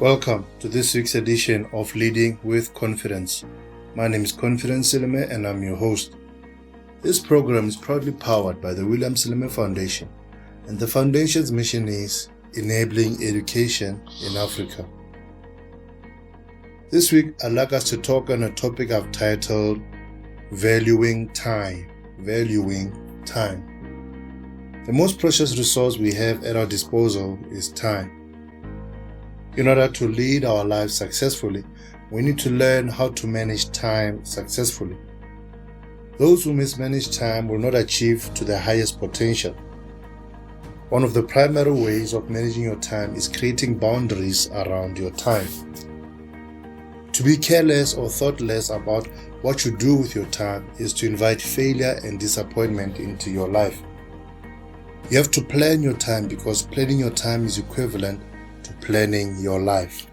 Welcome to this week's edition of Leading with Confidence. My name is Confidence Sileme and I'm your host. This program is proudly powered by the William Sileme Foundation, and the foundation's mission is enabling education in Africa. This week I'd like us to talk on a topic I've titled Valuing Time. Valuing time. The most precious resource we have at our disposal is time. In order to lead our lives successfully, we need to learn how to manage time successfully. Those who mismanage time will not achieve to their highest potential. One of the primary ways of managing your time is creating boundaries around your time. To be careless or thoughtless about what you do with your time is to invite failure and disappointment into your life. You have to plan your time because planning your time is equivalent to planning your life.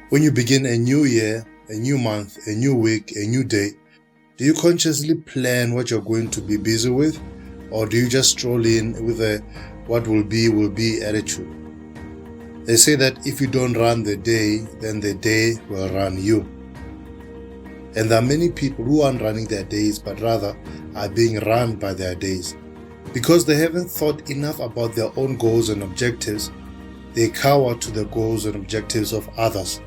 When you begin a new year, a new month, a new week, a new day, do you consciously plan what you're going to be busy with, or do you just stroll in with a what will be attitude? They say that if you don't run the day, then the day will run you. And there are many people who aren't running their days, but rather are being run by their days. Because they haven't thought enough about their own goals and objectives, they cower to the goals and objectives of others.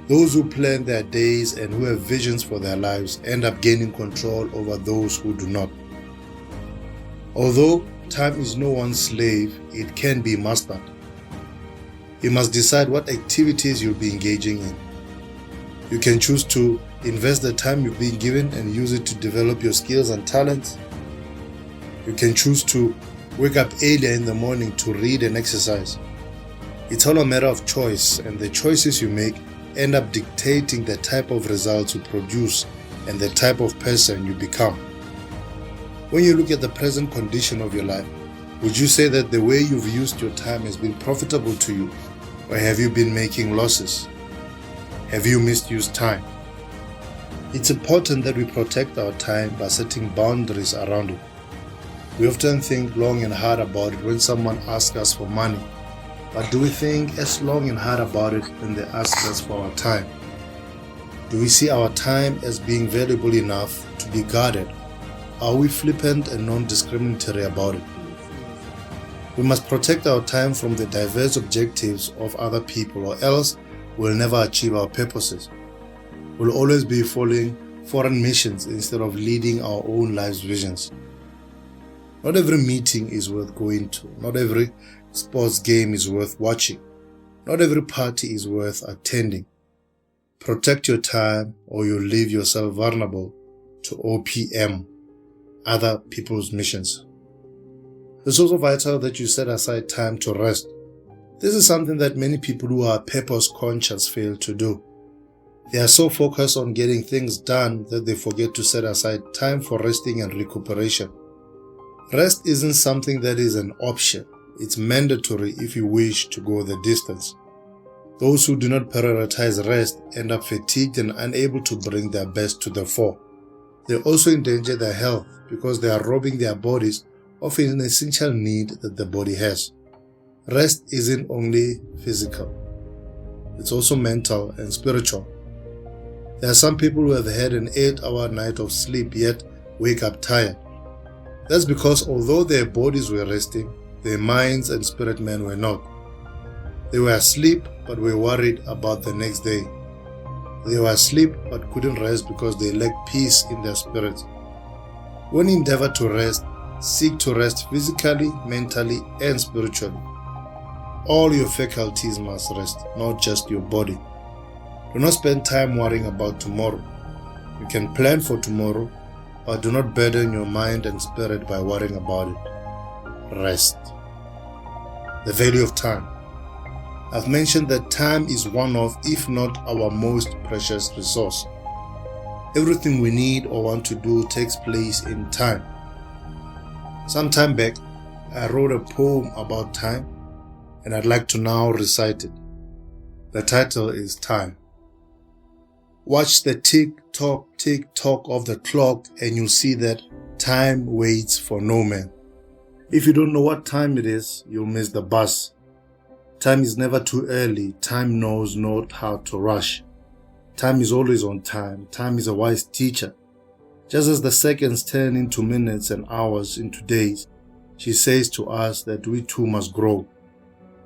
Those who plan their days and who have visions for their lives end up gaining control over those who do not. Although time is no one's slave, it can be mastered. You must decide what activities you'll be engaging in. You can choose to invest the time you've been given and use it to develop your skills and talents. You can choose to wake up earlier in the morning to read and exercise. It's all a matter of choice, and the choices you make end up dictating the type of results you produce and the type of person you become. When you look at the present condition of your life, would you say that the way you've used your time has been profitable to you, or have you been making losses? Have you misused time? It's important that we protect our time by setting boundaries around it. We often think long and hard about it when someone asks us for money, but do we think as long and hard about it when they ask us for our time? Do we see our time as being valuable enough to be guarded? Are we flippant and non-discriminatory about it? We must protect our time from the diverse objectives of other people, or else we'll never achieve our purposes. We'll always be following foreign missions instead of leading our own life's visions. Not every meeting is worth going to. Not every sports game is worth watching. Not every party is worth attending. Protect your time, or you'll leave yourself vulnerable to OPM, other people's missions. It's also vital that you set aside time to rest. This is something that many people who are purpose conscious fail to do. They are so focused on getting things done that they forget to set aside time for resting and recuperation. Rest isn't something that is an option. It's mandatory if you wish to go the distance. Those who do not prioritize rest end up fatigued and unable to bring their best to the fore. They also endanger their health because they are robbing their bodies of an essential need that the body has. Rest isn't only physical. It's also mental and spiritual. There are some people who have had an 8-hour night of sleep yet wake up tired. That's because although their bodies were resting, their minds and spirit men were not. They were asleep but were worried about the next day. They were asleep but couldn't rest because they lacked peace in their spirits. When you endeavor to rest, seek to rest physically, mentally, and spiritually. All your faculties must rest, not just your body. Do not spend time worrying about tomorrow. You can plan for tomorrow, but do not burden your mind and spirit by worrying about it. Rest. The value of time. I've mentioned that time is one of, if not our most precious resource. Everything we need or want to do takes place in time. Some time back, I wrote a poem about time, and I'd like to now recite it. The title is Time. Watch the tick-tock of the clock and you'll see that time waits for no man. If you don't know what time it is, you'll miss the bus. Time is never too early. Time knows not how to rush. Time is always on time. Time is a wise teacher. Just as the seconds turn into minutes and hours into days, she says to us that we too must grow.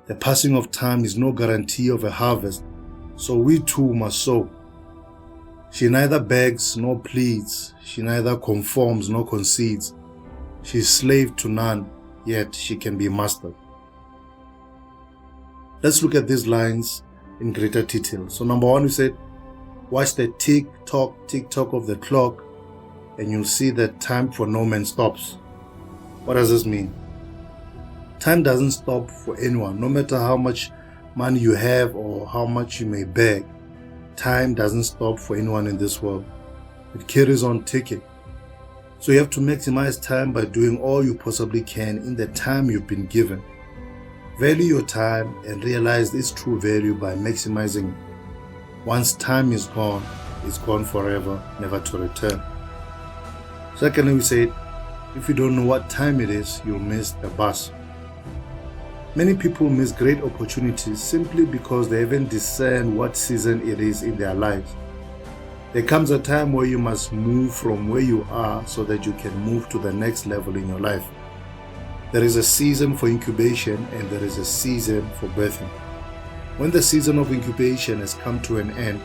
The passing of time is no guarantee of a harvest, so we too must sow. She neither begs nor pleads. She neither conforms nor concedes. She is slave to none, yet she can be mastered. Let's look at these lines in greater detail. So number one, we said, watch the tick-tock of the clock, and you'll see that time for no man stops. What does this mean? Time doesn't stop for anyone, no matter how much money you have or how much you may beg. Time doesn't stop for anyone in this world. It carries on ticking. So you have to maximize time by doing all you possibly can in the time you've been given. Value your time and realize its true value by maximizing it. Once time is gone, it's gone forever, never to return. Secondly, we said, if you don't know what time it is, you'll miss the bus. Many people miss great opportunities simply because they haven't discerned what season it is in their lives. There comes a time where you must move from where you are so that you can move to the next level in your life. There is a season for incubation and there is a season for birthing. When the season of incubation has come to an end,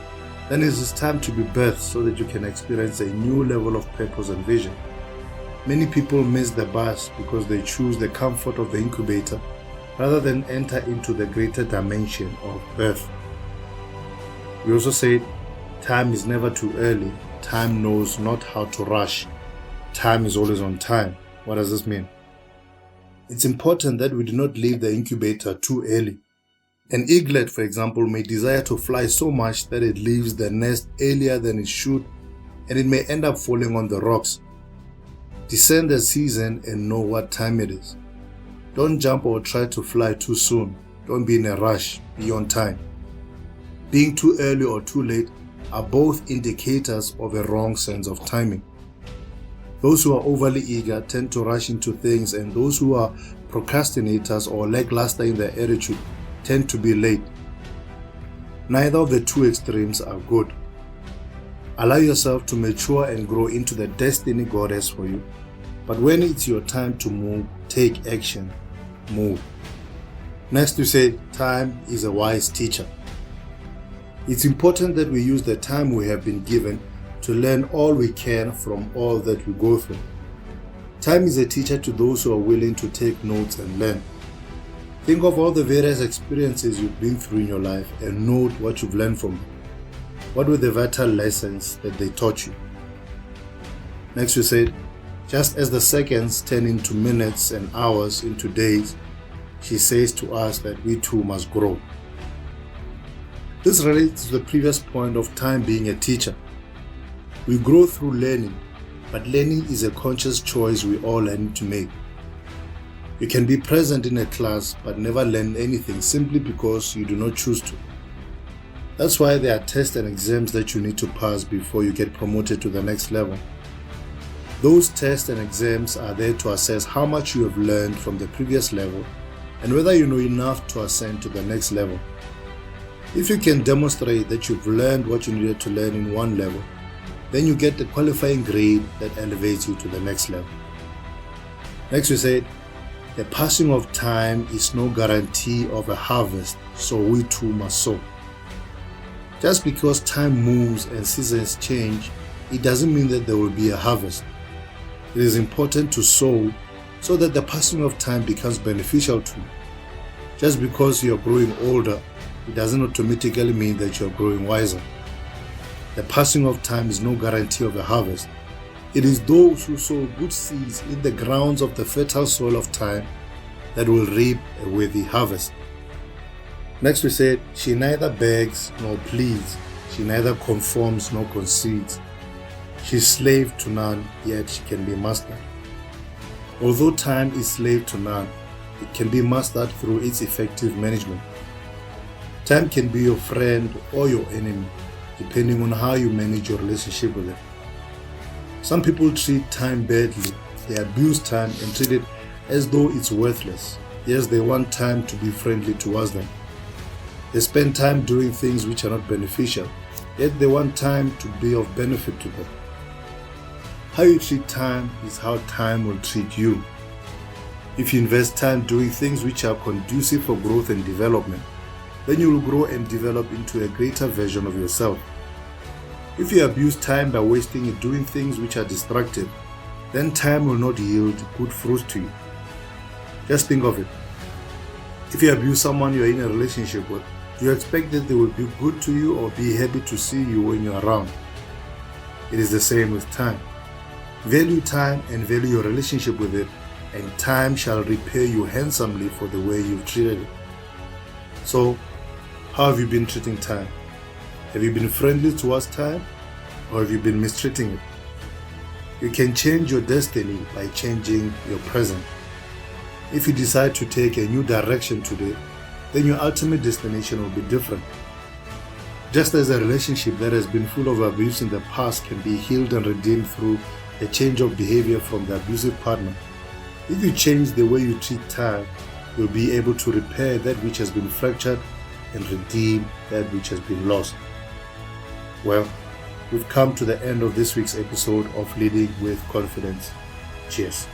then it is time to be birthed so that you can experience a new level of purpose and vision. Many people miss the bus because they choose the comfort of the incubator rather than enter into the greater dimension of birth. We also said, time is never too early. Time knows not how to rush. Time is always on time. What does this mean? It's important that we do not leave the incubator too early. An eaglet, for example, may desire to fly so much that it leaves the nest earlier than it should, and it may end up falling on the rocks. Discern the season and know what time it is. Don't jump or try to fly too soon. Don't be in a rush. Be on time. Being too early or too late are both indicators of a wrong sense of timing. Those who are overly eager tend to rush into things, and those who are procrastinators or lackluster in their attitude tend to be late. Neither of the two extremes are good. Allow yourself to mature and grow into the destiny God has for you. But when it's your time to move, take action. Move. Next, we say time is a wise teacher. It's important that we use the time we have been given to learn all we can from all that we go through. Time is a teacher to those who are willing to take notes and learn. Think of all the various experiences you've been through in your life and note what you've learned from them. What were the vital lessons that they taught you? Next, we said, just as the seconds turn into minutes and hours into days, she says to us that we too must grow. This relates to the previous point of time being a teacher. We grow through learning, but learning is a conscious choice we all need to make. You can be present in a class but never learn anything simply because you do not choose to. That's why there are tests and exams that you need to pass before you get promoted to the next level. Those tests and exams are there to assess how much you have learned from the previous level and whether you know enough to ascend to the next level. If you can demonstrate that you've learned what you needed to learn in one level, then you get the qualifying grade that elevates you to the next level. Next, we said, the passing of time is no guarantee of a harvest, so we too must sow. Just because time moves and seasons change, it doesn't mean that there will be a harvest. It is important to sow so that the passing of time becomes beneficial to you. Just because you are growing older, it doesn't automatically mean that you are growing wiser. The passing of time is no guarantee of a harvest. It is those who sow good seeds in the grounds of the fertile soil of time that will reap a worthy harvest. Next, we said, she neither begs nor pleads. She neither conforms nor concedes. She is slave to none, yet she can be mastered. Although time is slave to none, it can be mastered through its effective management. Time can be your friend or your enemy, depending on how you manage your relationship with it. Some people treat time badly. They abuse time and treat it as though it's worthless. Yes, they want time to be friendly towards them, They spend time doing things which are not beneficial, yet they want time to be of benefit to them. How you treat time is how time will treat you. If you invest time doing things which are conducive for growth and development, then you will grow and develop into a greater version of yourself. If you abuse time by wasting it doing things which are destructive, then time will not yield good fruits to you. Just think of it. If you abuse someone you are in a relationship with, you expect that they will be good to you or be happy to see you when you are around. It is the same with time. Value time and value your relationship with it, and time shall repay you handsomely for the way you've treated it. So, how have you been treating time? Have you been friendly towards time, or have you been mistreating it? You can change your destiny by changing your present. If you decide to take a new direction today, then your ultimate destination will be different. Just as a relationship that has been full of abuse in the past can be healed and redeemed through a change of behavior from the abusive partner, if you change the way you treat time, you'll be able to repair that which has been fractured and redeem that which has been lost. Well, we've come to the end of this week's episode of Leading with Confidence. Cheers.